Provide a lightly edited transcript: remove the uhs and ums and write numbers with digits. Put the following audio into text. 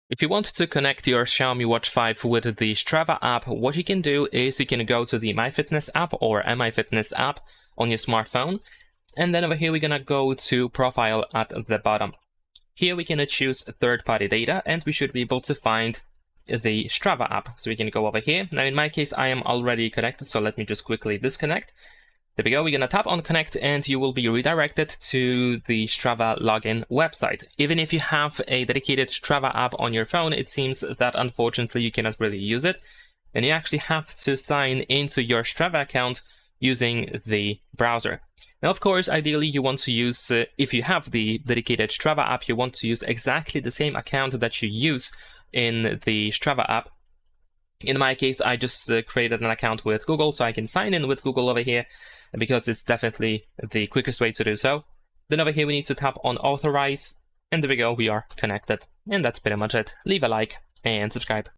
If you want to connect your Xiaomi Watch 5 with the Strava app, what you can do is you can go to the MyFitness app or MyFitness app on your smartphone. And then over here, we're going to go to Profile at the bottom. Here we can choose third-party data, and we should be able to find the Strava app. So we can go over here. Now, in my case, I am already connected, so let me just quickly disconnect. There we go. We're going to tap on connect and you will be redirected to the Strava login website. Even if you have a dedicated Strava app on your phone, it seems that unfortunately you cannot really use it. And you actually have to sign into your Strava account using the browser. Now, of course, ideally you want to use, if you have the dedicated Strava app, you want to use exactly the same account that you use in the Strava app. In my case, I just created an account with Google, so I can sign in with Google over here, because it's definitely the quickest way to do so. Then over here, we need to tap on authorize, and there we go, we are connected. And that's pretty much it. Leave a like and subscribe.